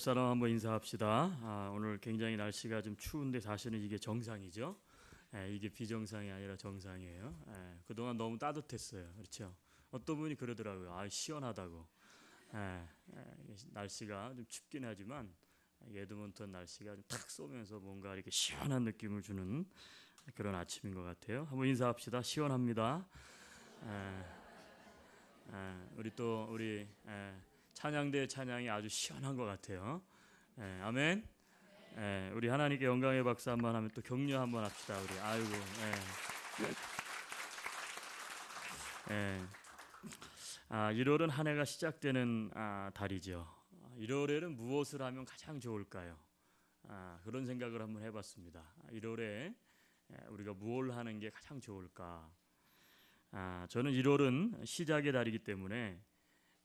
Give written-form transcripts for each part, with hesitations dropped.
사람 한번 인사합시다. 오늘 굉장히 날씨가 좀 추운데 사실은 이게 정상이죠. 이게 비정상이 아니라 정상이에요. 그동안 너무 따뜻했어요. 그렇죠? 어떤 분이 그러더라고요. 시원하다고. 날씨가 좀 춥긴 하지만 에드먼턴 날씨가 좀 탁 쏘면서 뭔가 이렇게 시원한 느낌을 주는 그런 아침인 것 같아요. 한번 인사합시다. 시원합니다. 우리 찬양대 찬양이 아주 시원한 것 같아요. 아멘. 우리 하나님께 영광의 박수 한번 하면 또 격려 한번 합시다. 우리 아이고. 1월은 한 해가 시작되는 달이죠. 1월에는 무엇을 하면 가장 좋을까요? 그런 생각을 한번 해봤습니다. 1월에 우리가 무엇을 하는 게 가장 좋을까? 저는 1월은 시작의 달이기 때문에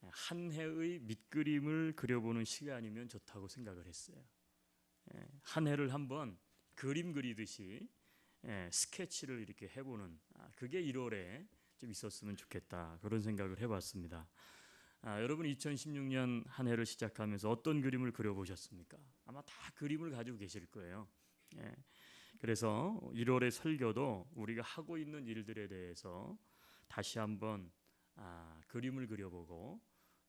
한 해의 밑그림을 그려보는 시간이면 좋다고 생각을 했어요. 한 해를 한번 그림 그리듯이 스케치를 이렇게 해보는 그게 1월에 좀 있었으면 좋겠다 그런 생각을 해봤습니다. 여러분 2016년 한 해를 시작하면서 어떤 그림을 그려보셨습니까? 아마 다 그림을 가지고 계실 거예요. 그래서 1월의 설교도 우리가 하고 있는 일들에 대해서 다시 한번 그림을 그려보고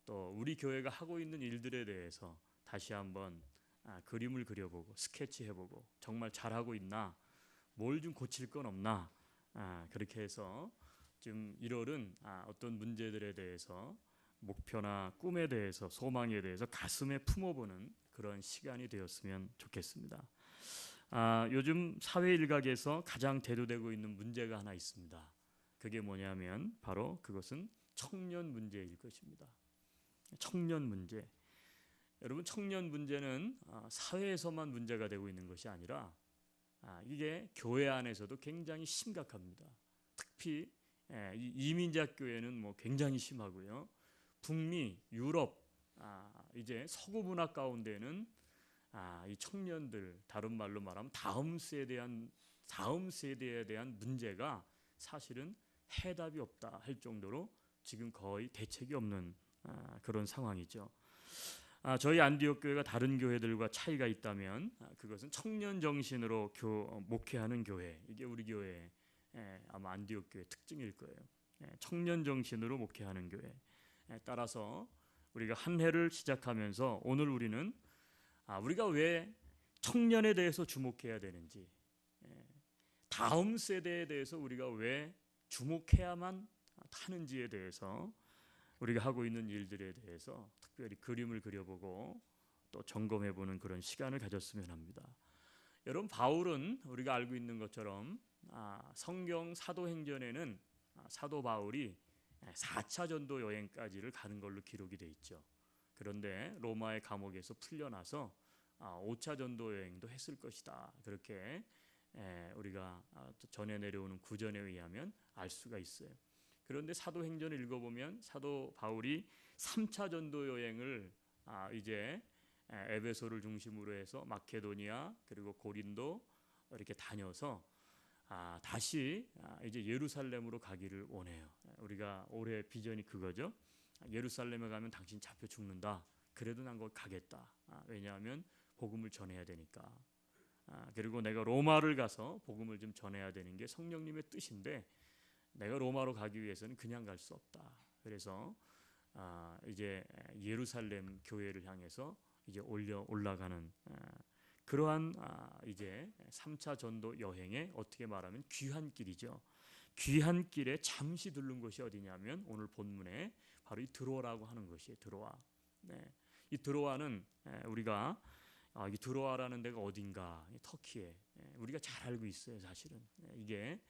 또 우리 교회가 하고 있는 일들에 대해서 다시 한번 그림을 그려보고 스케치해보고 정말 잘하고 있나, 뭘 좀 고칠 건 없나, 그렇게 해서 좀 1월은 어떤 문제들에 대해서 목표나 꿈에 대해서 소망에 대해서 가슴에 품어보는 그런 시간이 되었으면 좋겠습니다. 요즘 사회 일각에서 가장 대두되고 있는 문제가 하나 있습니다. 그게 뭐냐면 바로 그것은 청년 문제일 것입니다. 청년 문제. 여러분 청년 문제는 사회에서만 문제가 되고 있는 것이 아니라 이게 교회 안에서도 굉장히 심각합니다. 특히 이민자 교회는 뭐 굉장히 심하고요. 북미, 유럽, 이제 서구 문화 가운데는 이 청년들, 다른 말로 말하면 다음 세대에 대한 문제가 사실은 해답이 없다 할 정도로 지금 거의 대책이 없는 그런 상황이죠. 저희 안디옥 교회가 다른 교회들과 차이가 있다면 그것은 청년 정신으로 목회하는 교회, 이게 우리 교회 아마 안디옥 교회 특징일 거예요. 청년 정신으로 목회하는 교회. 따라서 우리가 한 해를 시작하면서 오늘 우리는 우리가 왜 청년에 대해서 주목해야 되는지, 다음 세대에 대해서 우리가 왜 주목해야만 하는지에 대해서 우리가 하고 있는 일들에 대해서 특별히 그림을 그려보고 또 점검해보는 그런 시간을 가졌으면 합니다. 여러분 바울은 우리가 알고 있는 것처럼 성경 사도행전에는 사도 바울이 4차 전도 여행까지를 가는 걸로 기록이 돼 있죠. 그런데 로마의 감옥에서 풀려나서 5차 전도 여행도 했을 것이다. 그렇게 우리가 전해 내려오는 구전에 의하면 알 수가 있어요. 그런데 사도행전을 읽어보면 사도 바울이 3차 전도 여행을 이제 에베소를 중심으로 해서 마케도니아 그리고 고린도 이렇게 다녀서 다시 이제 예루살렘으로 가기를 원해요. 우리가 올해 비전이 그거죠. 예루살렘에 가면 당신 잡혀 죽는다. 그래도 난 거기 가겠다. 왜냐하면 복음을 전해야 되니까. 그리고 내가 로마를 가서 복음을 좀 전해야 되는 게 성령님의 뜻인데 내가 로마로 가기 위해서는 그냥 갈 수 없다. 그래서 이제 예루살렘 교회를 향해서 이제 올라가는 그러한 이제 3차 전도 여행의 어떻게 말하면 귀한 길이죠. 귀한 길에 잠시 들른 곳이 어디냐면 오늘 본문에 바로 이 드로아라고 하는 것이에요. 드로아. 이 드로아는 우리가 이 드로아라는 데가 어딘가 터키에 우리가 잘 알고 있어요. 사실은 이게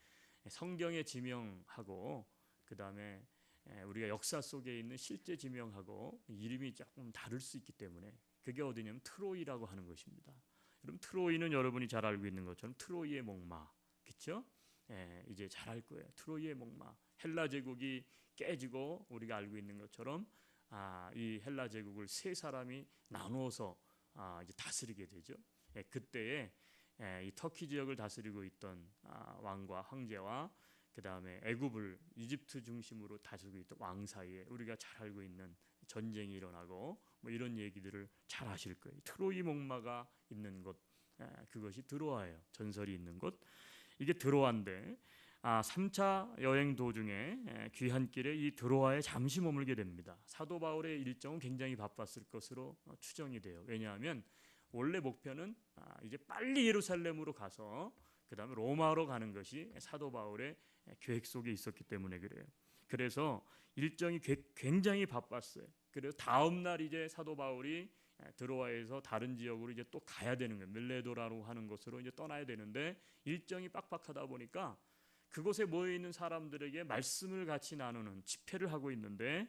성경의 지명하고 그 다음에 우리가 역사 속에 있는 실제 지명하고 이름이 조금 다를 수 있기 때문에 그게 어디냐면 트로이라고 하는 것입니다. 여러분 트로이는 여러분이 잘 알고 있는 것처럼 트로이의 목마, 그렇죠? 이제 잘 알 거예요. 트로이의 목마, 헬라 제국이 깨지고 우리가 알고 있는 것처럼 이 헬라 제국을 세 사람이 나누어서 이제 다스리게 되죠. 그때에 이 터키 지역을 다스리고 있던 왕과 황제와 그 다음에 애굽을 이집트 중심으로 다스리고 있던 왕 사이에 우리가 잘 알고 있는 전쟁이 일어나고 뭐 이런 얘기들을 잘 아실 거예요. 트로이 목마가 있는 곳, 그것이 드로아예요. 전설이 있는 곳. 이게 드로아인데 3차 여행 도중에 귀한 길에 이 드로아에 잠시 머물게 됩니다. 사도 바울의 일정은 굉장히 바빴을 것으로 추정이 돼요. 왜냐하면 원래 목표는 이제 빨리 예루살렘으로 가서 그 다음에 로마로 가는 것이 사도 바울의 계획 속에 있었기 때문에 그래요. 그래서 일정이 굉장히 바빴어요. 그래서 다음 날 이제 사도 바울이 드로아에서 다른 지역으로 이제 또 가야 되는 거예요. 밀레도라고 하는 곳으로 이제 떠나야 되는데 일정이 빡빡하다 보니까 그곳에 모여 있는 사람들에게 말씀을 같이 나누는 집회를 하고 있는데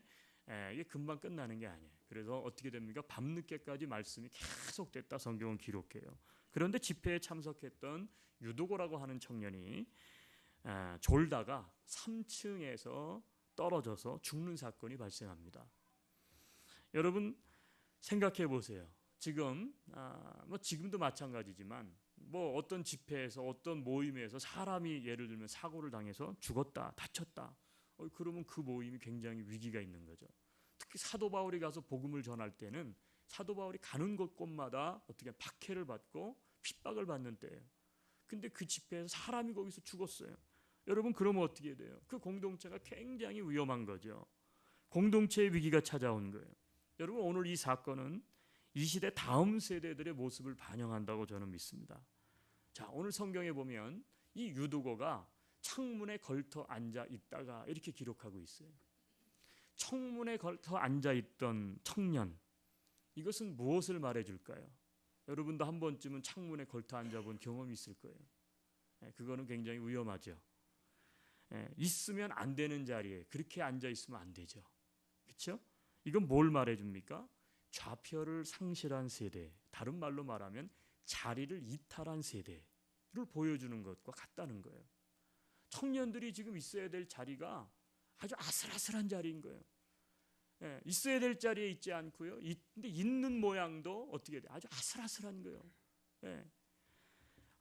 이게 금방 끝나는 게 아니에요. 그래서 어떻게 됩니까? 밤늦게까지 말씀이 계속됐다 성경은 기록해요. 그런데 집회에 참석했던 유두고라고 하는 청년이 졸다가 3층에서 떨어져서 죽는 사건이 발생합니다. 여러분 생각해 보세요. 지금 뭐 지금도 마찬가지지만 뭐 어떤 집회에서 어떤 모임에서 사람이 예를 들면 사고를 당해서 죽었다, 다쳤다. 그러면 그 모임이 굉장히 위기가 있는 거죠. 특히 사도 바울이 가서 복음을 전할 때는 사도 바울이 가는 곳곳마다 어떻게 박해를 받고 핍박을 받는 때예요. 근데 그 집회에서 사람이 거기서 죽었어요. 여러분 그러면 어떻게 돼요? 그 공동체가 굉장히 위험한 거죠. 공동체의 위기가 찾아온 거예요. 여러분 오늘 이 사건은 이 시대 다음 세대들의 모습을 반영한다고 저는 믿습니다. 자, 오늘 성경에 보면 이 유두고가 창문에 걸터 앉아 있다가 이렇게 기록하고 있어요. 창문에 걸터 앉아 있던 청년, 이것은 무엇을 말해줄까요? 여러분도 한 번쯤은 창문에 걸터 앉아본 경험이 있을 거예요. 그거는 굉장히 위험하죠. 있으면 안 되는 자리에 그렇게 앉아 있으면 안 되죠. 그렇죠? 이건 뭘 말해줍니까? 좌표를 상실한 세대, 다른 말로 말하면 자리를 이탈한 세대를 보여주는 것과 같다는 거예요. 청년들이 지금 있어야 될 자리가 아주 아슬아슬한 자리인 거예요. 있어야 될 자리에 있지 않고요. 근데 있는 모양도 어떻게 돼? 아주 아슬아슬한 거예요.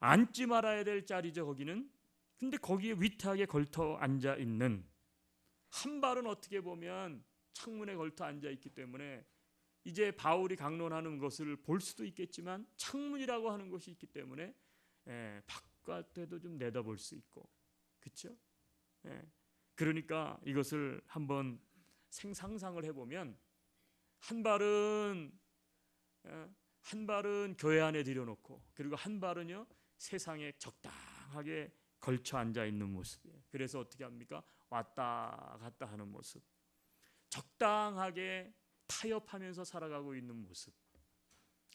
앉지 말아야 될 자리죠, 거기는. 근데 거기에 위태하게 걸터 앉아 있는 한 발은 어떻게 보면 창문에 걸터 앉아 있기 때문에 이제 바울이 강론하는 것을 볼 수도 있겠지만 창문이라고 하는 것이 있기 때문에 바깥에도 좀 내다볼 수 있고, 그렇죠? 그러니까 이것을 한번 상상을 해보면 한 발은 교회 안에 들여놓고 그리고 한 발은요 세상에 적당하게 걸쳐 앉아 있는 모습이에요. 그래서 어떻게 합니까? 왔다 갔다 하는 모습, 적당하게 타협하면서 살아가고 있는 모습.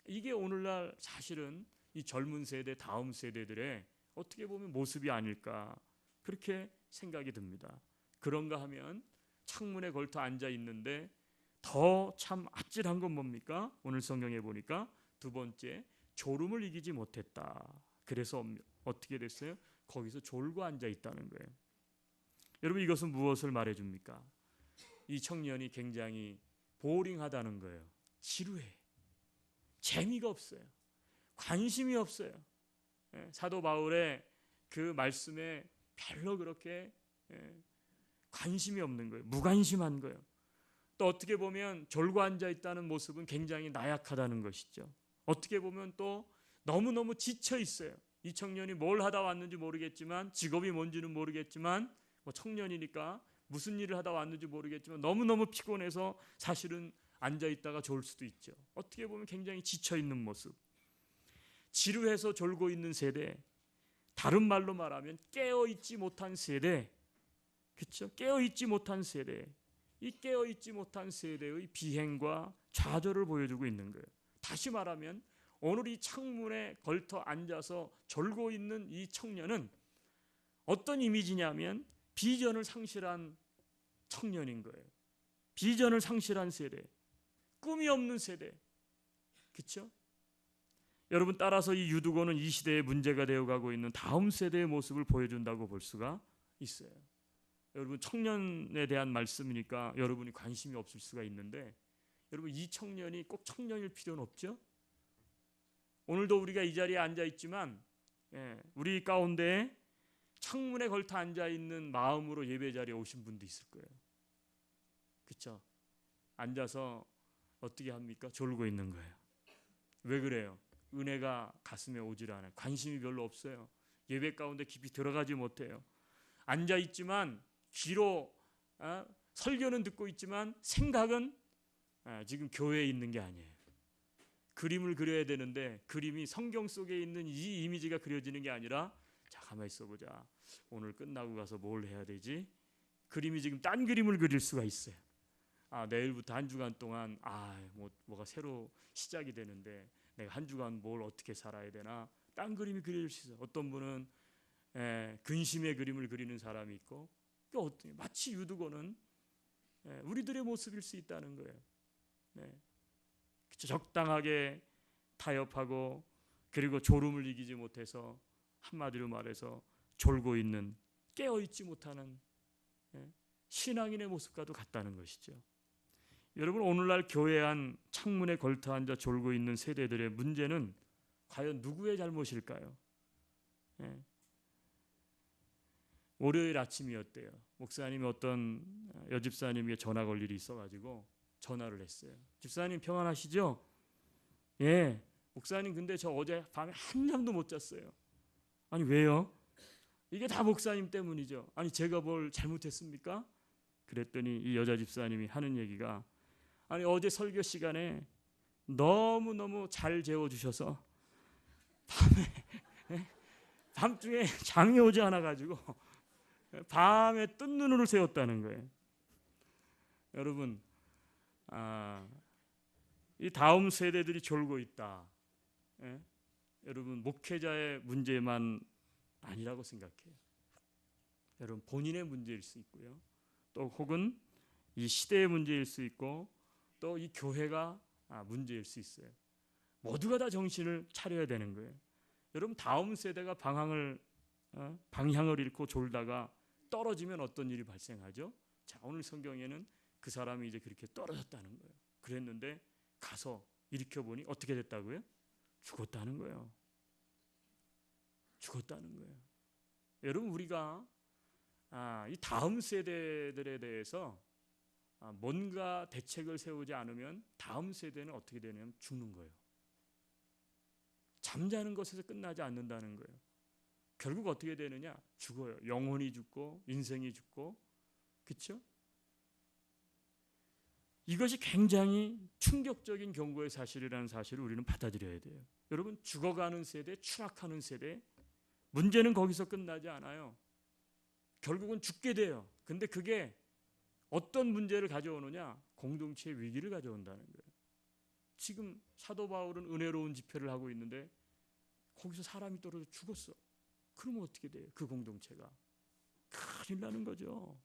이게 오늘날 사실은 이 젊은 세대, 다음 세대들의 어떻게 보면 모습이 아닐까 그렇게 생각이 듭니다. 그런가 하면 창문에 걸터 앉아 있는데 더 참 아찔한 건 뭡니까? 오늘 성경에 보니까 두 번째, 졸음을 이기지 못했다. 그래서 어떻게 됐어요? 거기서 졸고 앉아 있다는 거예요. 여러분 이것은 무엇을 말해줍니까? 이 청년이 굉장히 보링하다는 거예요. 지루해. 재미가 없어요. 관심이 없어요. 사도 바울의 그 말씀에 별로 그렇게 관심이 없는 거예요. 무관심한 거예요. 또 어떻게 보면 졸고 앉아 있다는 모습은 굉장히 나약하다는 것이죠. 어떻게 보면 또 너무너무 지쳐 있어요. 이 청년이 뭘 하다 왔는지 모르겠지만, 직업이 뭔지는 모르겠지만, 뭐 청년이니까 무슨 일을 하다 왔는지 모르겠지만 너무너무 피곤해서 사실은 앉아 있다가 졸 수도 있죠. 어떻게 보면 굉장히 지쳐 있는 모습, 지루해서 졸고 있는 세대, 다른 말로 말하면 깨어 있지 못한 세대, 그렇죠? 깨어 있지 못한 세대. 이 깨어 있지 못한 세대의 비행과 좌절을 보여주고 있는 거예요. 다시 말하면 오늘 이 창문에 걸터 앉아서 졸고 있는 이 청년은 어떤 이미지냐면 비전을 상실한 청년인 거예요. 비전을 상실한 세대, 꿈이 없는 세대, 그렇죠? 여러분 따라서 이 유두고는 이 시대의 문제가 되어가고 있는 다음 세대의 모습을 보여준다고 볼 수가 있어요. 여러분 청년에 대한 말씀이니까 여러분이 관심이 없을 수가 있는데, 여러분 이 청년이 꼭 청년일 필요는 없죠. 오늘도 우리가 이 자리에 앉아 있지만 우리 가운데 창문에 걸터 앉아 있는 마음으로 예배 자리에 오신 분도 있을 거예요. 그렇죠? 앉아서 어떻게 합니까? 졸고 있는 거예요. 왜 그래요? 은혜가 가슴에 오질 않아요. 관심이 별로 없어요. 예배 가운데 깊이 들어가지 못해요. 앉아 있지만 귀로 설교는 듣고 있지만 생각은 지금 교회에 있는 게 아니에요. 그림을 그려야 되는데 그림이 성경 속에 있는 이 이미지가 그려지는 게 아니라, 자, 가만히 있어보자. 오늘 끝나고 가서 뭘 해야 되지? 그림이 지금 딴 그림을 그릴 수가 있어요. 내일부터 한 주간 동안 뭐가 새로 시작이 되는데 내가 한 주간 뭘 어떻게 살아야 되나? 딴 그림이 그려질 수 있어요. 어떤 분은 근심의 그림을 그리는 사람이 있고, 마치 유두고는 우리들의 모습일 수 있다는 거예요. 적당하게 타협하고 그리고 졸음을 이기지 못해서, 한마디로 말해서 졸고 있는, 깨어있지 못하는 신앙인의 모습과도 같다는 것이죠. 여러분, 오늘날 교회 안 창문에 걸터 앉아 졸고 있는 세대들의 문제는 과연 누구의 잘못일까요? 월요일 아침이었대요. 목사님이 어떤 여집사님에게 전화 걸 일이 있어가지고 전화를 했어요. 집사님 평안하시죠? 예. 목사님, 근데 저 어제 밤에 한잠도 못 잤어요. 아니, 왜요? 이게 다 목사님 때문이죠. 아니, 제가 뭘 잘못했습니까? 그랬더니 이 여자 집사님이 하는 얘기가, 아니, 어제 설교 시간에 너무너무 잘 재워주셔서 밤중에 잠이 오지 않아가지고 밤에 뜬 눈으로 새웠다는 거예요. 여러분, 이 다음 세대들이 졸고 있다. 여러분, 목회자의 문제만 아니라고 생각해요. 여러분, 본인의 문제일 수 있고요. 또 혹은 이 시대의 문제일 수 있고, 또 이 교회가 문제일 수 있어요. 모두가 다 정신을 차려야 되는 거예요. 여러분, 다음 세대가 방향을 잃고 졸다가 떨어지면 어떤 일이 발생하죠? 자, 오늘 성경에는 그 사람이 이제 그렇게 떨어졌다는 거예요. 그랬는데 가서 일으켜보니 어떻게 됐다고요? 죽었다는 거예요. 죽었다는 거예요. 여러분, 우리가 이 다음 세대들에 대해서 뭔가 대책을 세우지 않으면 다음 세대는 어떻게 되냐면 죽는 거예요. 잠자는 것에서 끝나지 않는다는 거예요. 결국 어떻게 되느냐? 죽어요. 영혼이 죽고 인생이 죽고, 그렇죠? 이것이 굉장히 충격적인 경고의 사실이라는 사실을 우리는 받아들여야 돼요. 여러분, 죽어가는 세대, 추락하는 세대, 문제는 거기서 끝나지 않아요. 결국은 죽게 돼요. 근데 그게 어떤 문제를 가져오느냐? 공동체의 위기를 가져온다는 거예요. 지금 사도 바울은 은혜로운 집회를 하고 있는데 거기서 사람이 떨어져 죽었어. 그러면 어떻게 돼요? 그 공동체가 큰일 나는 거죠.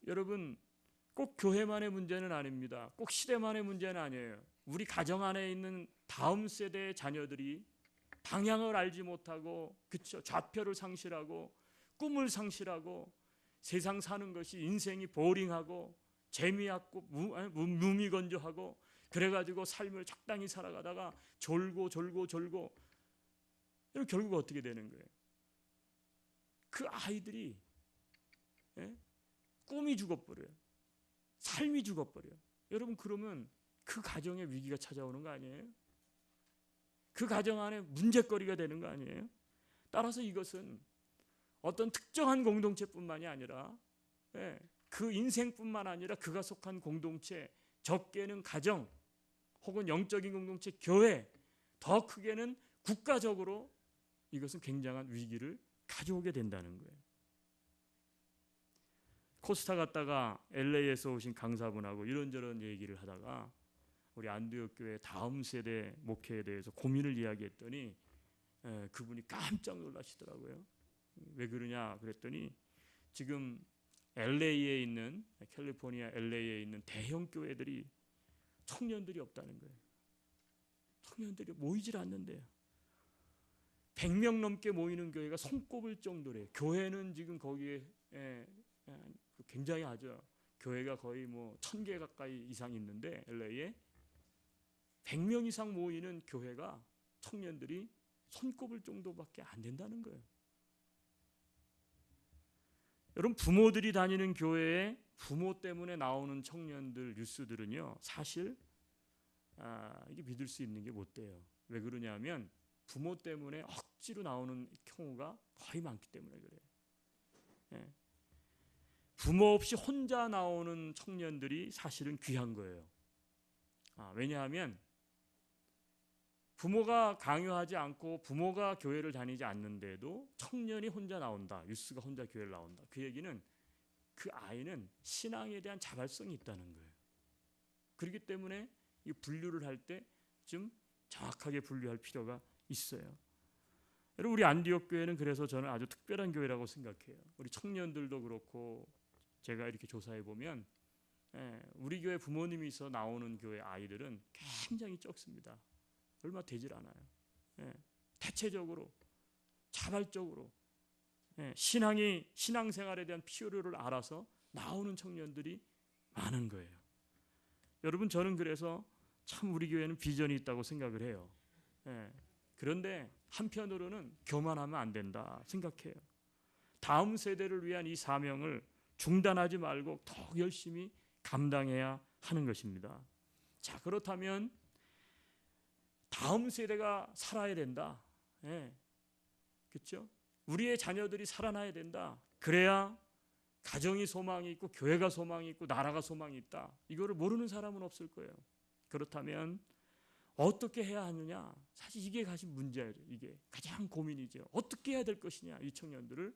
여러분, 꼭 교회만의 문제는 아닙니다. 꼭 시대만의 문제는 아니에요. 우리 가정 안에 있는 다음 세대의 자녀들이 방향을 알지 못하고, 그렇죠? 좌표를 상실하고 꿈을 상실하고 세상 사는 것이 인생이 보링하고 재미없고 무미건조하고, 그래가지고 삶을 적당히 살아가다가 졸고 결국 어떻게 되는 거예요? 그 아이들이 꿈이 죽어버려요. 삶이 죽어버려요. 여러분, 그러면 그 가정에 위기가 찾아오는 거 아니에요? 그 가정 안에 문제거리가 되는 거 아니에요? 따라서 이것은 어떤 특정한 공동체뿐만이 아니라 그 인생뿐만 아니라 그가 속한 공동체, 적게는 가정 혹은 영적인 공동체, 교회, 더 크게는 국가적으로 이것은 굉장한 위기를 가져오게 된다는 거예요. 코스타 갔다가 LA에서 오신 강사분하고 이런저런 얘기를 하다가 우리 안디옥 교회 다음 세대 목회에 대해서 고민을 이야기했더니 그분이 깜짝 놀라시더라고요. 왜 그러냐 그랬더니 지금 LA에 있는, 캘리포니아 LA에 있는 대형 교회들이 청년들이 없다는 거예요. 청년들이 모이질 않는데요. 100명 넘게 모이는 교회가 손꼽을 정도래요. 교회는 지금 거기에 굉장히 하죠. 교회가 거의 뭐 1000개 가까이 이상 있는데 LA에 100명 이상 모이는 교회가 청년들이 손꼽을 정도밖에 안 된다는 거예요. 여러분, 부모들이 다니는 교회에 부모 때문에 나오는 청년들 뉴스들은요, 사실 이게 믿을 수 있는 게 못 돼요. 왜 그러냐면 부모 때문에 억지로 나오는 경우가 거의 많기 때문에 그래요. 예. 부모 없이 혼자 나오는 청년들이 사실은 귀한 거예요. 왜냐하면 부모가 강요하지 않고 부모가 교회를 다니지 않는데도 청년이 혼자 나온다, 뉴스가 혼자 교회를 나온다. 그 얘기는 그 아이는 신앙에 대한 자발성이 있다는 거예요. 그렇기 때문에 이 분류를 할 때 좀 정확하게 분류할 필요가 있어요. 여러분, 우리 안디옥 교회는 그래서 저는 아주 특별한 교회라고 생각해요. 우리 청년들도 그렇고 제가 이렇게 조사해 보면 우리 교회 부모님이 있어 나오는 교회 아이들은 굉장히 적습니다. 얼마 되질 않아요. 대체적으로 자발적으로 신앙생활에 대한 필요를 알아서 나오는 청년들이 많은 거예요. 여러분, 저는 그래서 참 우리 교회는 비전이 있다고 생각을 해요. 그런데 한편으로는 교만하면 안 된다 생각해요. 다음 세대를 위한 이 사명을 중단하지 말고 더욱 열심히 감당해야 하는 것입니다. 자, 그렇다면 다음 세대가 살아야 된다. 그렇죠? 우리의 자녀들이 살아나야 된다. 그래야 가정이 소망이 있고 교회가 소망이 있고 나라가 소망이 있다. 이거를 모르는 사람은 없을 거예요. 그렇다면 어떻게 해야 하느냐? 사실 이게 가진 문제예요. 이게 가장 고민이죠. 어떻게 해야 될 것이냐? 이 청년들을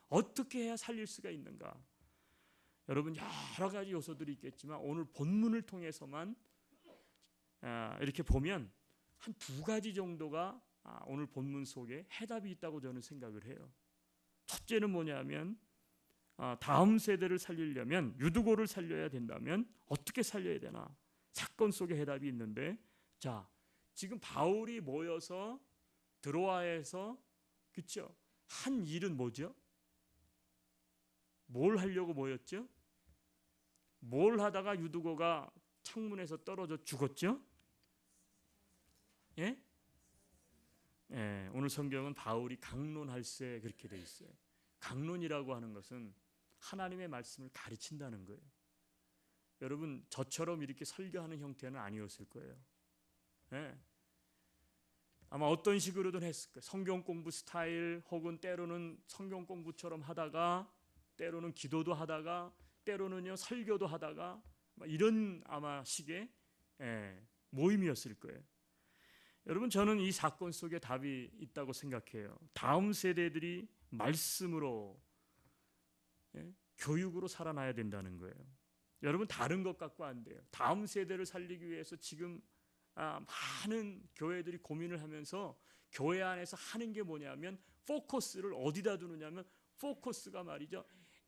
어떻게 해야 살릴 수가 있는가? 여러분, 여러 가지 요소들이 있겠지만 오늘 본문을 통해서만 이렇게 보면 한 두 가지 정도가 오늘 본문 속에 해답이 있다고 저는 생각을 해요. 첫째는 뭐냐면 다음 세대를 살리려면, 유두고를 살려야 된다면 어떻게 살려야 되나? 사건 속에 해답이 있는데, 자, 지금 바울이 모여서 드로아에서, 그렇죠? 한 일은 뭐죠? 뭘 하려고 모였죠? 뭘 하다가 유두고가 창문에서 떨어져 죽었죠? 예? 오늘 성경은 바울이 강론할세 그렇게 돼 있어요. 강론이라고 하는 것은 하나님의 말씀을 가르친다는 거예요. 여러분, 저처럼 이렇게 설교하는 형태는 아니었을 거예요. 아마 어떤 식으로든 했을 거예요. 성경 공부 스타일, 혹은 때로는 성경 공부처럼 하다가 때로는 기도도 하다가 때로는요 설교도 하다가 이런 아마 식의 모임이었을 거예요. 여러분, 저는 이 사건 속에 답이 있다고 생각해요. 다음 세대들이 말씀으로, 교육으로 살아나야 된다는 거예요. 여러분, 다른 것 갖고 안 돼요. 다음 세대를 살리기 위해서 지금 많은 교회들이 고민을 하면서 교회 안에서 하는 게 뭐냐면 포커스를 어디다 두느냐면, 포커스가 말이죠,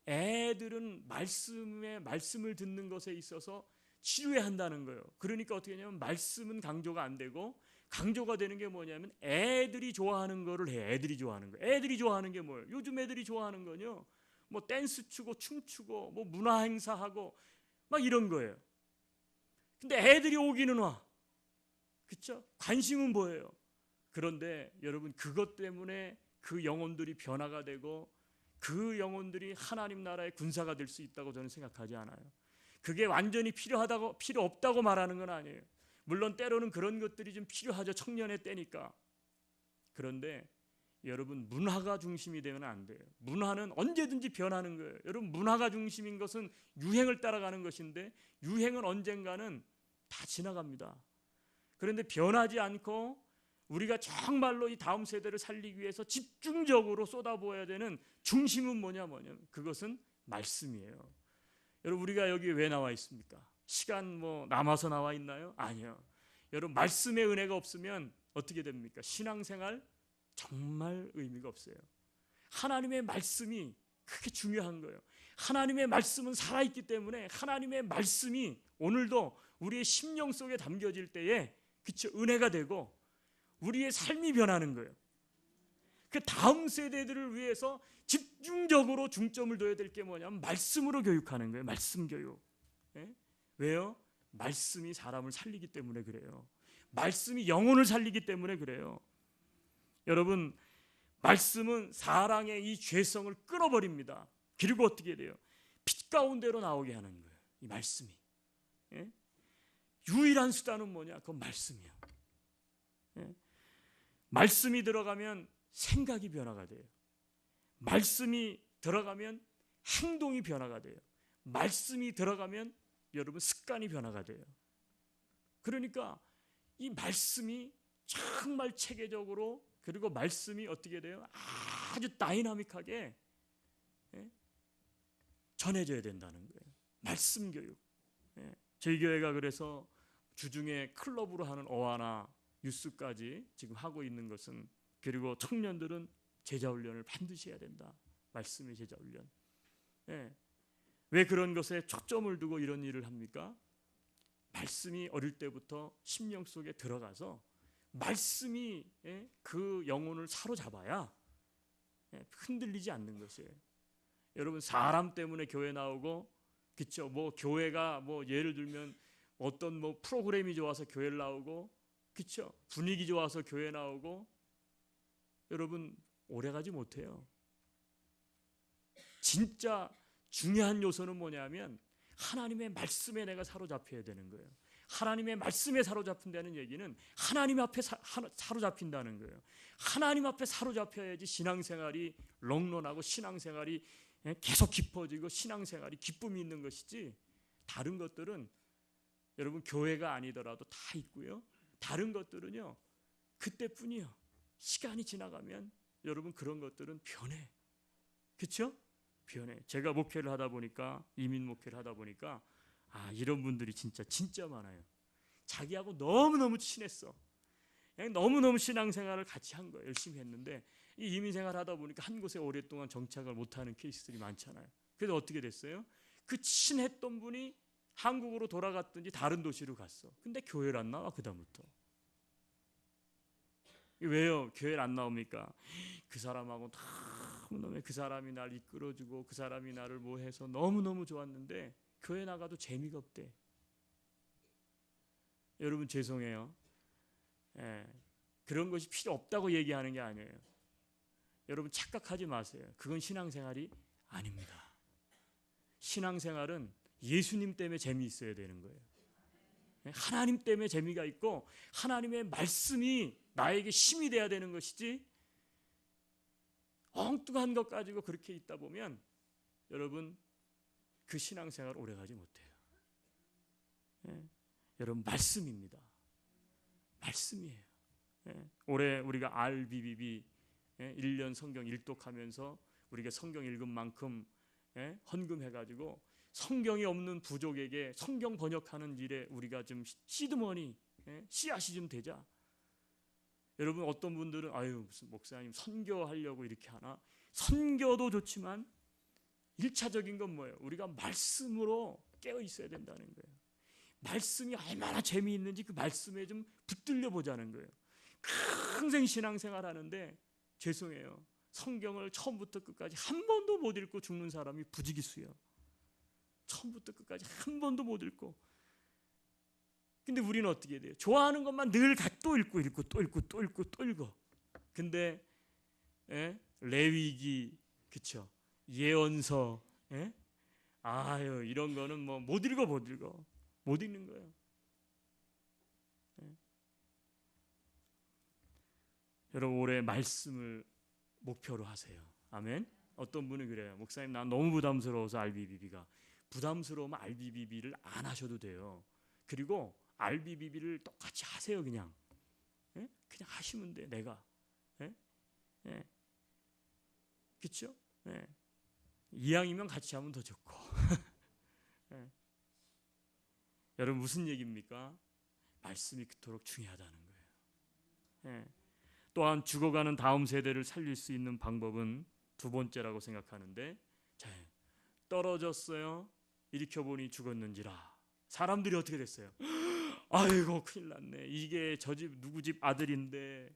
애들은 말씀을 듣는 것에 있어서 치료해야 한다는 거예요. 그러니까 어떻게 하냐면 말씀은 강조가 안 되고 강조가 되는 게 뭐냐면 애들이 좋아하는 거를 해. 애들이 좋아하는 거. 애들이 좋아하는 게 뭐예요? 요즘 애들이 좋아하는 거요, 뭐 댄스 추고 춤추고 뭐 문화 행사하고 막 이런 거예요. 근데 애들이 오기는 와. 그렇죠? 관심은 뭐예요? 그런데 여러분, 그것 때문에 그 영혼들이 변화가 되고 그 영혼들이 하나님 나라의 군사가 될 수 있다고 저는 생각하지 않아요. 그게 완전히 필요 없다고 말하는 건 아니에요. 물론 때로는 그런 것들이 좀 필요하죠. 청년의 때니까. 그런데 여러분, 문화가 중심이 되면 안 돼요. 문화는 언제든지 변하는 거예요. 여러분, 문화가 중심인 것은 유행을 따라가는 것인데 유행은 언젠가는 다 지나갑니다. 그런데 변하지 않고 우리가 정말로 이 다음 세대를 살리기 위해서 집중적으로 쏟아부어야 되는 중심은 뭐냐면 그것은 말씀이에요. 여러분, 우리가 여기 왜 나와 있습니까? 시간 남아서 나와 있나요? 아니요. 여러분, 말씀의 은혜가 없으면 어떻게 됩니까? 신앙생활 정말 의미가 없어요. 하나님의 말씀이 그렇게 중요한 거예요. 하나님의 말씀은 살아있기 때문에 하나님의 말씀이 오늘도 우리의 심령 속에 담겨질 때에 그쵸, 은혜가 되고 우리의 삶이 변하는 거예요. 그 다음 세대들을 위해서 집중적으로 중점을 둬야 될 게 뭐냐면 말씀으로 교육하는 거예요. 말씀 교육. 왜요? 말씀이 사람을 살리기 때문에 그래요. 말씀이 영혼을 살리기 때문에 그래요. 여러분, 말씀은 사랑의 이 죄성을 끊어버립니다. 그리고 어떻게 돼요? 빛 가운데로 나오게 하는 거예요. 이 말씀이. 예? 유일한 수단은 뭐냐? 그건 말씀이야. 예? 말씀이 들어가면 생각이 변화가 돼요. 말씀이 들어가면 행동이 변화가 돼요. 말씀이 들어가면 여러분 습관이 변화가 돼요. 그러니까 이 말씀이 정말 체계적으로, 그리고 말씀이 어떻게 돼요? 아주 다이나믹하게 전해져야 된다는 거예요. 말씀 교육. 저희 교회가 그래서 주중에 클럽으로 하는 어화나 뉴스까지 지금 하고 있는 것은, 그리고 청년들은 제자훈련을 반드시 해야 된다. 말씀의 제자훈련. 왜 그런 것에 초점을 두고 이런 일을 합니까? 말씀이 어릴 때부터 심령 속에 들어가서 말씀이 그 영혼을 사로잡아야 흔들리지 않는 것이에요. 여러분, 사람 때문에 교회 나오고, 그렇죠? 뭐 교회가 뭐 예를 들면 어떤 뭐 프로그램이 좋아서 교회를 나오고, 그렇죠? 분위기 좋아서 교회 나오고, 여러분 오래 가지 못해요. 진짜 중요한 요소는 뭐냐면 하나님의 말씀에 내가 사로잡혀야 되는 거예요. 하나님의 말씀에 사로잡힌다는 얘기는 하나님 앞에 사로잡힌다는 거예요. 하나님 앞에 사로잡혀야지 신앙생활이 롱런하고 신앙생활이 계속 깊어지고 신앙생활이 기쁨이 있는 것이지, 다른 것들은 여러분 교회가 아니더라도 다 있고요. 다른 것들은요 그때뿐이요. 시간이 지나가면 여러분 그런 것들은 변해. 그렇죠? 변해. 제가 목회를 하다 보니까, 이민 목회를 하다 보니까 이런 분들이 진짜 많아요. 자기하고 너무너무 친했어. 그냥 너무너무 신앙생활을 같이 한 거예요. 열심히 했는데 이 이민생활 하다 보니까 한 곳에 오랫동안 정착을 못하는 케이스들이 많잖아요. 그래서 어떻게 됐어요? 그 친했던 분이 한국으로 돌아갔든지 다른 도시로 갔어. 근데 교회를 안 나와. 그 다음부터. 왜요? 교회를 안 나옵니까? 그 사람하고 너무너무 그 사람이 날 이끌어주고 그 사람이 나를 뭐 해서 너무너무 좋았는데 교회 나가도 재미가 없대. 여러분 죄송해요. 그런 것이 필요 없다고 얘기하는 게 아니에요. 여러분 착각하지 마세요. 그건 신앙생활이 아닙니다. 신앙생활은 예수님 때문에 재미있어야 되는 거예요. 하나님 때문에 재미가 있고 하나님의 말씀이 나에게 힘이 돼야 되는 것이지, 엉뚱한 것 가지고 그렇게 있다 보면 여러분 그 신앙생활 오래가지 못해요. 여러분 말씀입니다. 말씀이에요. 올해 우리가 RBBB 1년 성경 일독하면서 우리가 성경 읽은 만큼 헌금해가지고 성경이 없는 부족에게 성경 번역하는 일에 우리가 좀 시드머니, 씨앗이 좀 되자. 여러분 어떤 분들은 무슨 목사님 선교하려고 이렇게 하나? 선교도 좋지만 1차적인 건 뭐예요? 우리가 말씀으로 깨어 있어야 된다는 거예요. 말씀이 얼마나 재미있는지 그 말씀에 좀 붙들려 보자는 거예요. 평생 신앙생활 하는데 죄송해요. 성경을 처음부터 끝까지 한 번도 못 읽고 죽는 사람이 부지기수예요. 처음부터 끝까지 한 번도 못 읽고. 근데 우리는 어떻게 돼요? 좋아하는 것만 늘 또 읽고 또 읽어. 근데 레위기, 그쵸? 예언서, 이런 거는 뭐 못 읽어. 못 읽는 거예요. 여러분 올해 말씀을 목표로 하세요. 아멘. 어떤 분은 그래요. 목사님 난 너무 부담스러워서 RBBB가. 부담스러우면 RBBB를 안 하셔도 돼요. 그리고 RBBB를 똑같이 하세요. 그냥 하시면 돼. 내가 그렇죠? 이왕이면 같이 하면 더 좋고. 여러분 무슨 얘기입니까? 말씀이 그토록 중요하다는 거예요. 또한 죽어가는 다음 세대를 살릴 수 있는 방법은 두 번째라고 생각하는데, 떨어졌어요. 일으켜보니 죽었는지라. 사람들이 어떻게 됐어요? 아이고 큰일 났네. 이게 저 집 누구 집 아들인데,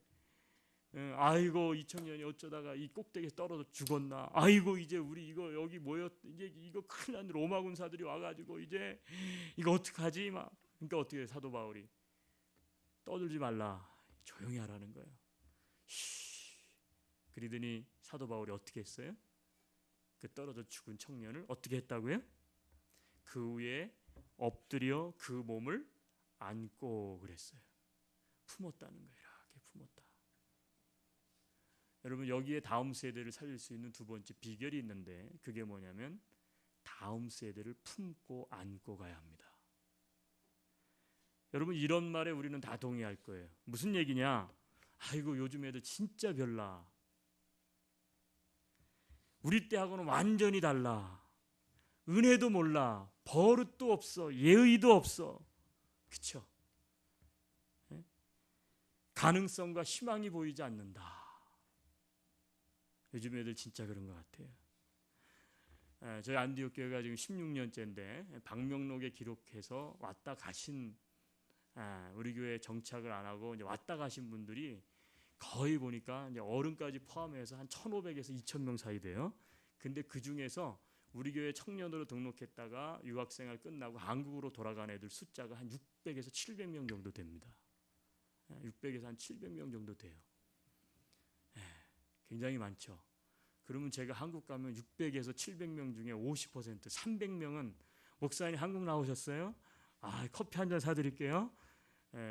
아이고 2000년이 어쩌다가 이 꼭대기에 떨어져 죽었나. 아이고 이제 우리 이거 여기 모였, 이제 이거 큰일 났네. 로마 군사들이 와가지고 이제 이거 어떡하지? 막. 그러니까 어떻게 해, 사도 바울이 떠들지 말라, 조용히 하라는 거예요. 그러더니 사도 바울이 어떻게 했어요? 그 떨어져 죽은 청년을 어떻게 했다고요? 그 위에 엎드려 그 몸을 안고 그랬어요. 품었다는 거예요. 이렇게 품었다. 여러분, 여기에 다음 세대를 살릴 수 있는 두 번째 비결이 있는데, 그게 뭐냐면 다음 세대를 품고 안고 가야 합니다. 여러분, 이런 말에 우리는 다 동의할 거예요. 무슨 얘기냐? 아이고, 요즘 애들 진짜 별나. 우리 때하고는 완전히 달라. 은혜도 몰라. 버릇도 없어. 예의도 없어. 그쵸? 예? 가능성과 희망이 보이지 않는다. 요즘 애들 진짜 그런 것 같아요. 저희 안디옥 교회가 지금 16년째인데 방명록에 기록해서 왔다 가신, 우리 교회에 정착을 안 하고 이제 왔다 가신 분들이 거의 보니까 이제 어른까지 포함해서 한 1,500에서 2,000명 사이 돼요. 근데 그 중에서 우리 교회 청년으로 등록했다가 유학생활 끝나고 한국으로 돌아간 애들 숫자가 한 600에서 700명 정도 됩니다. 600에서 한 700명 정도 돼요. 굉장히 많죠. 그러면 제가 한국 가면 600에서 700명 중에 50%, 300명은 목사님 한국 나오셨어요? 커피 한 잔 사드릴게요.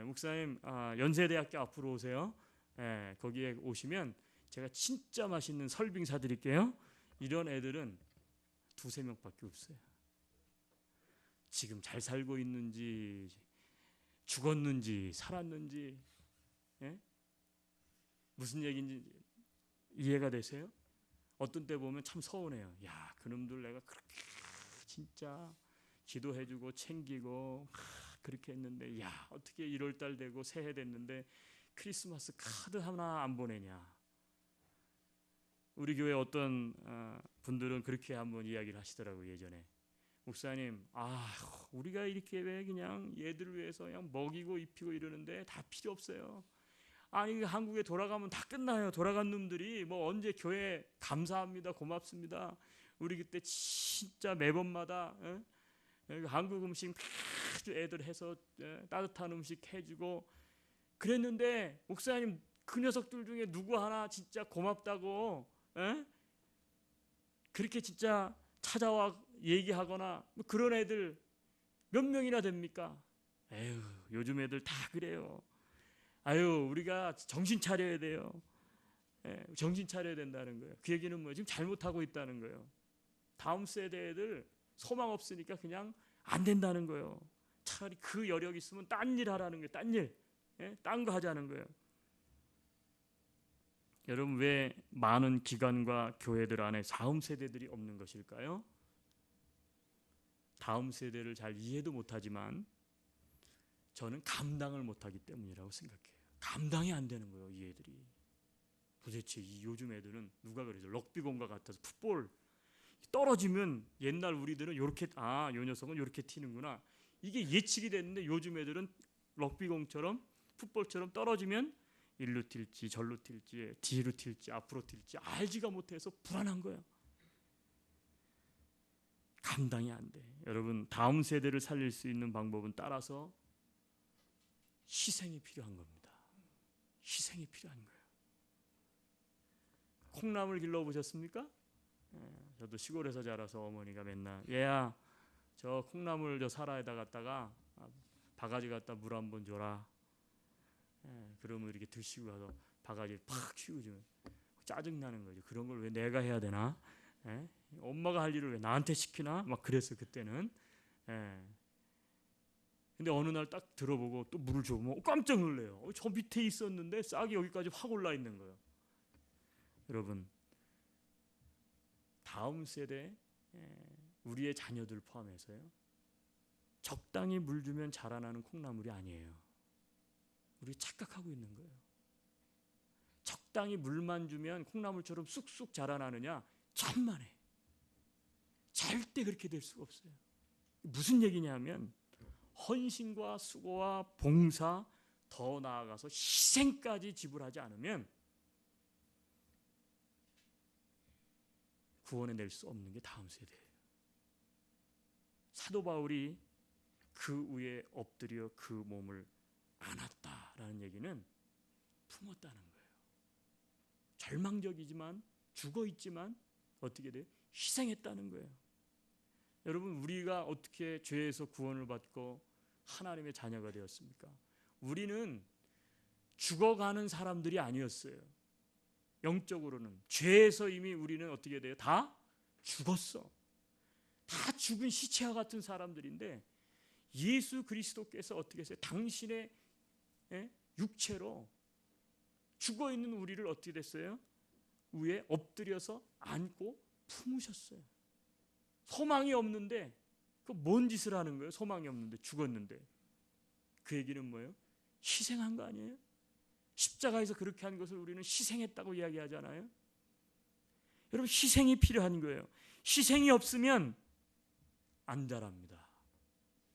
목사님 연세대학교 앞으로 오세요. 거기에 오시면 제가 진짜 맛있는 설빙 사드릴게요. 이런 애들은 2-3명밖에 없어요. 지금 잘 살고 있는지 죽었는지 살았는지 무슨 얘기인지 이해가 되세요? 어떤 때 보면 참 서운해요. 야, 그놈들 내가 그렇게 진짜 기도해주고 챙기고 그렇게 했는데, 야, 어떻게 1월달 되고 새해 됐는데 크리스마스 카드 하나 안 보내냐. 우리 교회 어떤 분들은 그렇게 한번 이야기를 하시더라고요. 예전에 목사님, 우리가 이렇게 왜 그냥 얘들을 위해서 그냥 먹이고 입히고 이러는데 다 필요 없어요. 아니, 한국에 돌아가면 다 끝나요. 돌아간 놈들이 뭐 언제 교회 감사합니다, 고맙습니다. 우리 그때 진짜 매번마다 한국 음식 아주 애들 해서 따뜻한 음식 해주고 그랬는데, 목사님 그 녀석들 중에 누구 하나 진짜 고맙다고 그렇게 진짜 찾아와 얘기하거나 뭐 그런 애들 몇 명이나 됩니까? 에휴, 요즘 애들 다 그래요. 우리가 정신 차려야 돼요. 정신 차려야 된다는 거예요. 그 얘기는 뭐 지금 잘못하고 있다는 거예요. 다음 세대 애들 소망 없으니까 그냥 안 된다는 거예요. 차라리 그 여력 있으면 딴 일 하라는 거예요. 딴 일, 딴 거 하자는 거예요. 여러분, 왜 많은 기관과 교회들 안에 다음 세대들이 없는 것일까요? 다음 세대를 잘 이해도 못하지만 저는 감당을 못하기 때문이라고 생각해요. 감당이 안 되는 거예요, 이 애들이. 도대체 이 요즘 애들은 누가 그러죠? 럭비공과 같아서 풋볼 떨어지면 옛날 우리들은 요렇게 요 녀석은 요렇게 튀는구나. 이게 예측이 됐는데 요즘 애들은 럭비공처럼 풋볼처럼 떨어지면 일로 튈지 절로 튈지 뒤로 튈지 앞으로 튈지 알지가 못해서 불안한 거예요. 감당이 안 돼. 여러분, 다음 세대를 살릴 수 있는 방법은 따라서 희생이 필요한 겁니다. 희생이 필요한 거예요. 콩나물 길러보셨습니까? 저도 시골에서 자라서 어머니가 맨날 얘야, 저 콩나물 저 사라에다 갖다가 바가지 갖다 물 한번 줘라. 그러면 이렇게 드시고 가서 바가지를 팍 휘우주면 짜증나는 거죠. 그런 걸 왜 내가 해야 되나? 엄마가 할 일을 왜 나한테 시키나? 막 그랬어 그때는. 근데 어느 날 딱 들어보고 또 물을 줘보면 깜짝 놀래요. 저 밑에 있었는데 싹이 여기까지 확 올라 있는 거예요. 여러분, 다음 세대 우리의 자녀들 포함해서요, 적당히 물 주면 자라나는 콩나물이 아니에요. 우리 착각하고 있는 거예요. 적당히 물만 주면 콩나물처럼 쑥쑥 자라나느냐? 천만에. 절대 그렇게 될 수가 없어요. 무슨 얘기냐면 헌신과 수고와 봉사, 더 나아가서 희생까지 지불하지 않으면 구원해낼 수 없는 게 다음 세대예요. 사도 바울이 그 위에 엎드려 그 몸을 안았다라는 얘기는 품었다는 거예요. 절망적이지만 죽어 있지만 어떻게 돼요? 희생했다는 거예요. 여러분, 우리가 어떻게 죄에서 구원을 받고 하나님의 자녀가 되었습니까? 우리는 죽어가는 사람들이 아니었어요. 영적으로는 죄에서 이미 우리는 어떻게 돼요? 다 죽었어. 다 죽은 시체와 같은 사람들인데 예수 그리스도께서 어떻게 했어요? 당신의 육체로 죽어있는 우리를 어떻게 됐어요? 위에 엎드려서 안고 품으셨어요. 소망이 없는데 그 뭔 짓을 하는 거예요? 소망이 없는데, 죽었는데. 그 얘기는 뭐예요? 희생한 거 아니에요? 십자가에서 그렇게 한 것을 우리는 희생했다고 이야기하잖아요. 여러분, 희생이 필요한 거예요. 희생이 없으면 안 자랍니다.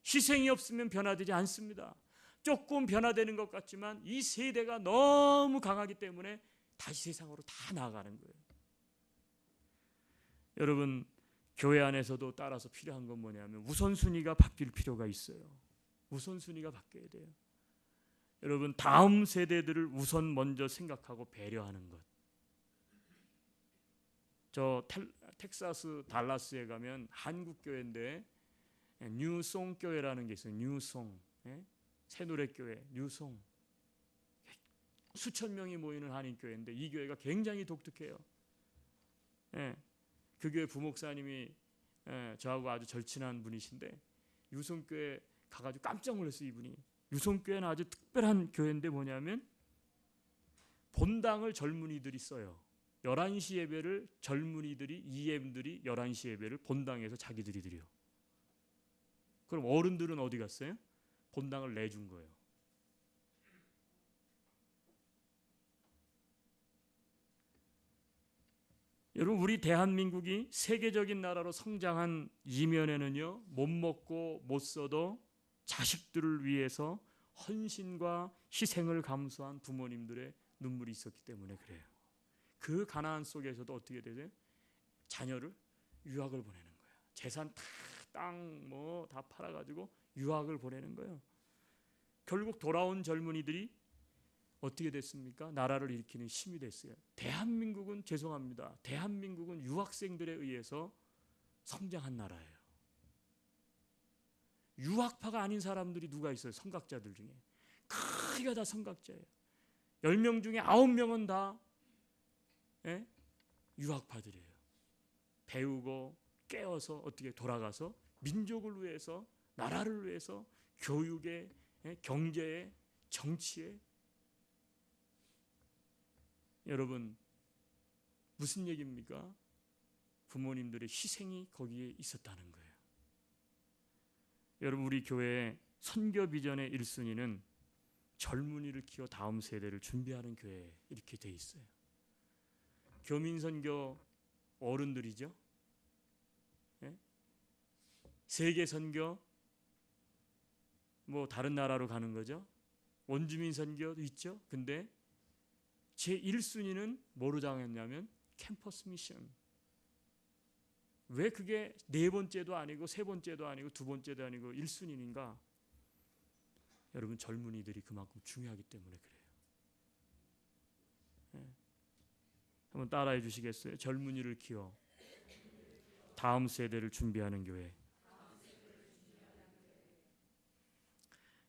희생이 없으면 변화되지 않습니다. 조금 변화되는 것 같지만 이 세대가 너무 강하기 때문에 다시 세상으로 다 나아가는 거예요. 여러분, 교회 안에서도 따라서 필요한 건 뭐냐면 우선순위가 바뀔 필요가 있어요. 우선순위가 바뀌어야 돼요. 여러분, 다음 세대들을 우선 먼저 생각하고 배려하는 것. 저 텍사스 달라스에 가면 한국 교회인데 뉴송 교회라는 게 있어요. 뉴송, 새 노래 교회, 뉴송. 수천 명이 모이는 한인 교회인데 이 교회가 굉장히 독특해요. 그 교회 부목사님이 저하고 아주 절친한 분이신데 유송교회 가가지고 깜짝 놀랐어요. 이분이. 유송교회는 아주 특별한 교회인데 뭐냐면 본당을 젊은이들이 써요. 11시 예배를 젊은이들이, EM들이 11시 예배를 본당에서 자기들이 드려. 그럼 어른들은 어디 갔어요? 본당을 내준 거예요. 여러분, 우리 대한민국이 세계적인 나라로 성장한 이면에는요, 못 먹고 못 써도 자식들을 위해서 헌신과 희생을 감수한 부모님들의 눈물이 있었기 때문에 그래요. 그 가난한 속에서도 어떻게 되죠? 자녀를 유학을 보내는 거예요. 재산 다, 땅 뭐 다 팔아가지고 유학을 보내는 거예요. 결국 돌아온 젊은이들이 어떻게 됐습니까? 나라를 일으키는 힘이 됐어요. 대한민국은 죄송합니다. 대한민국은 유학생들에 의해서 성장한 나라예요. 유학파가 아닌 사람들이 누가 있어요? 성각자들 중에. 크게가 다 성각자예요. 10명 중에 9명은 다 유학파들이에요. 배우고 깨어서 어떻게 돌아가서 민족을 위해서, 나라를 위해서, 교육에, 경제에, 정치에. 여러분, 무슨 얘기입니까? 부모님들의 희생이 거기에 있었다는 거예요. 여러분, 우리 교회의 선교 비전의 1순위는 젊은이를 키워 다음 세대를 준비하는 교회, 이렇게 돼 있어요. 교민선교 어른들이죠. 세계선교 뭐 다른 나라로 가는 거죠. 원주민선교도 있죠. 근데 제 1순위는 뭐로 정했냐면 캠퍼스 미션. 왜 그게 네 번째도 아니고 세 번째도 아니고 두 번째도 아니고 1순위인가? 여러분, 젊은이들이 그만큼 중요하기 때문에 그래요. 한번 따라해 주시겠어요? 젊은이를 키워 다음 세대를 준비하는 교회.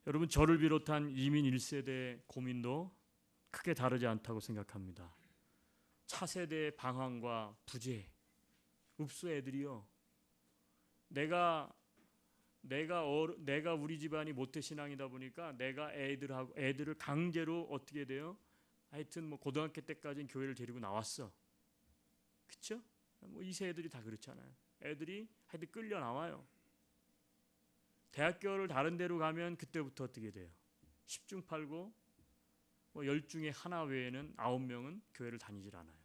여러분, 저를 비롯한 이민 1세대의 고민도 크게 다르지 않다고 생각합니다. 차세대의 방황과 부재, 읍소 애들이요. 내가 우리 집안이 모태신앙이다 보니까 내가 애들을 강제로 어떻게 돼요? 하여튼 뭐 고등학교 때까지는 교회를 데리고 나왔어. 그렇죠? 뭐 이 세대들이 다 그렇잖아요. 애들이 하여튼 끌려 나와요. 대학교를 다른 데로 가면 그때부터 어떻게 돼요? 10중 8구 뭐 10중에 하나 외에는 9명은 교회를 다니질 않아요.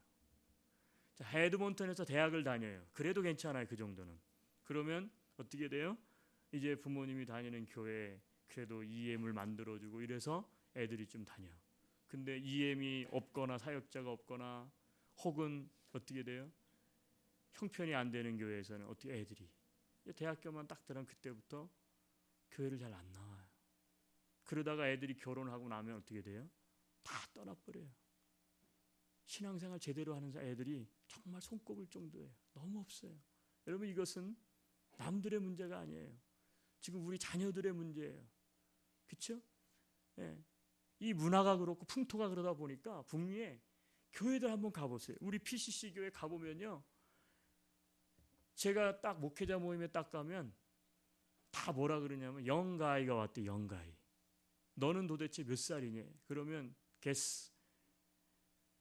자, 헤드몬턴에서 대학을 다녀요. 그래도 괜찮아요. 그 정도는. 그러면 어떻게 돼요? 이제 부모님이 다니는 교회에 그래도 EM을 만들어주고 이래서 애들이 좀 다녀. 근데 EM이 없거나 사역자가 없거나 혹은 어떻게 돼요? 형편이 안 되는 교회에서는 어떻게 애들이 대학교만 딱 들어가면 그때부터 교회를 잘 안 나와요. 그러다가 애들이 결혼하고 나면 어떻게 돼요? 다 떠나버려요. 신앙생활 제대로 하는 애들이 정말 손꼽을 정도예요. 너무 없어요. 여러분, 이것은 남들의 문제가 아니에요. 지금 우리 자녀들의 문제예요. 그렇죠? 예. 이 문화가 그렇고 풍토가 그러다 보니까 북미에 교회들 한번 가보세요. 우리 PCC 교회 가보면요, 제가 딱 목회자 모임에 딱 가면 다 뭐라 그러냐면 영가이가 왔대. 영가이. 너는 도대체 몇 살이냐? 그러면 guess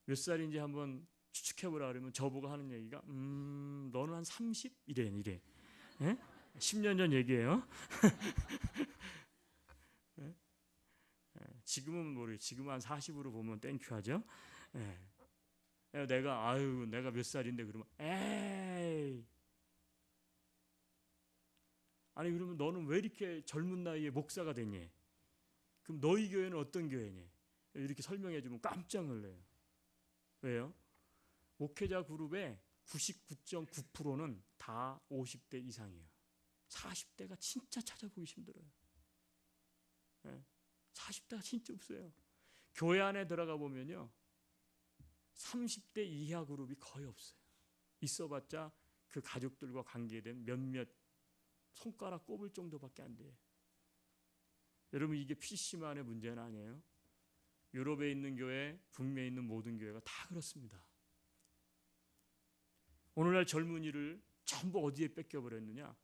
몇 살인지 한번 추측해보라 그러면 저보고 하는 얘기가 너는 한 30? 이래. 예? 10년 전 얘기예요. 예? 지금은 모르겠어요. 지금 한 40으로 보면 땡큐 하죠. 예. 내가 몇 살인데 그러면 에이. 아니 그러면 너는 왜 이렇게 젊은 나이에 목사가 됐니? 그럼 너희 교회는 어떤 교회니? 이렇게 설명해 주면 깜짝 놀래요. 왜요? 목회자 그룹의 99.9%는 다 50대 이상이에요. 40대가 진짜 찾아보기 힘들어요. 40대가 진짜 없어요. 교회 안에 들어가 보면요, 30대 이하 그룹이 거의 없어요. 있어봤자 그 가족들과 관계된 몇몇 손가락 꼽을 정도밖에 안 돼요. 여러분, 이게 PC만의 문제는 아니에요. 유럽에 있는 교회, 북미에 있는 모든 교회가 다 그렇습니다. 오늘날 젊은이를 전부 어디에 뺏겨버렸느냐?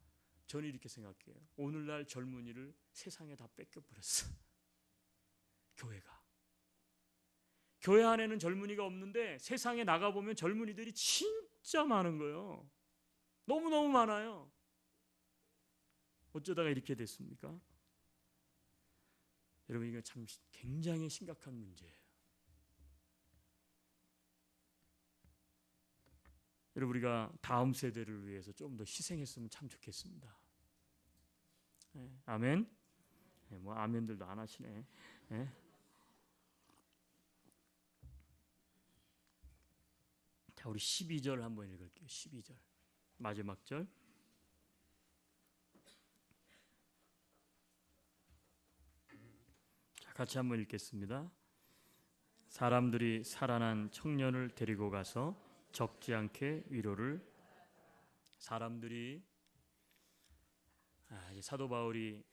저는 이렇게 생각해요. 오늘날 젊은이를 세상에 다 뺏겨버렸어. 교회가. 교회 안에는 젊은이가 없는데 세상에 나가보면 젊은이들이 진짜 많은 거예요. 너무너무 많아요. 어쩌다가 이렇게 됐습니까? 여러분, 이거 참 굉장히 심각한 문제예요. 여러분, 우리가 다음 세대를 위해서 좀 더 희생했으면 참 좋겠습니다. 네, 아멘. 네, 뭐 아멘들도 안 하시네. 네. 자, 우리 12절 한번 읽을게요. 12절 마지막 절. 자, 같이 한번 읽겠습니다. 사람들이 살아난 청년을 데리고 가서 적지 않게 위로를. 사람들이 이제 사도 바울이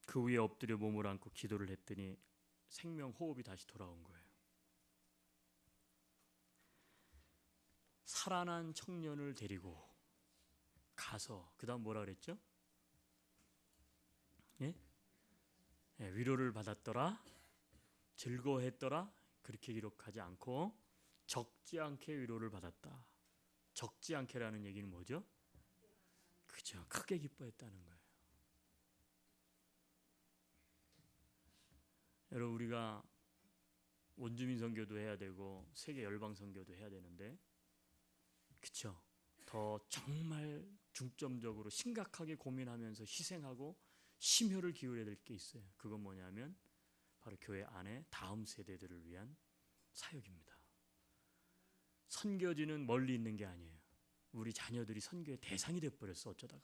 그 위에 엎드려 몸을 안고 기도를 했더니 생명 호흡이 다시 돌아온 거예요. 살아난 청년을 데리고 가서 그다음 뭐라 그랬죠? 예? 위로를 받았더라, 즐거워했더라, 그렇게 기록하지 않고 적지 않게 위로를 받았다. 적지 않게라는 얘기는 뭐죠? 그죠, 크게 기뻐했다는 거예요. 여러분, 우리가 원주민 선교도 해야 되고 세계 열방 선교도 해야 되는데, 그쵸? 더 정말 중점적으로 심각하게 고민하면서 희생하고 심혈을 기울여야 될 게 있어요. 그건 뭐냐면 바로 교회 안에 다음 세대들을 위한 사역입니다. 선교지는 멀리 있는 게 아니에요. 우리 자녀들이 선교의 대상이 돼버렸어, 어쩌다가.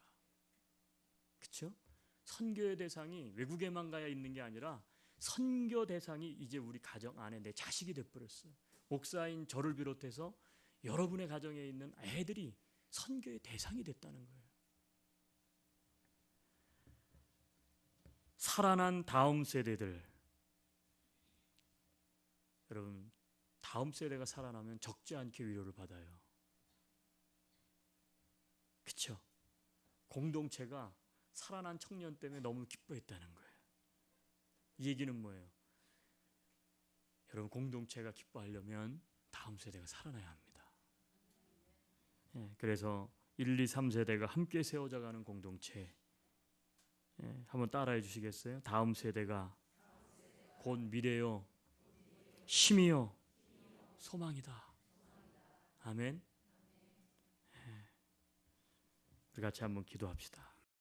그렇죠? 선교의 대상이 외국에만 가야 있는 게 아니라 선교 대상이 이제 우리 가정 안에 내 자식이 돼버렸어요. 목사인 저를 비롯해서 여러분의 가정에 있는 애들이 선교의 대상이 됐다는 거예요. 살아난 다음 세대들, 여러분, 다음 세대가 살아나면 적지 않게 위로를 받아요. 그렇죠? 공동체가 살아난 청년 때문에 너무 기뻐했다는 거예요. 이 얘기는 뭐예요? 여러분, 공동체가 기뻐하려면 다음 세대가 살아나야 합니다. 그래서 1, 2, 3세대가 함께 세워져가는 공동체, 한번 따라해 주시겠어요? 다음 세대가 곧 미래요, 힘이요, 소망이다. 아멘. 우리 같이 한번 기도합시다.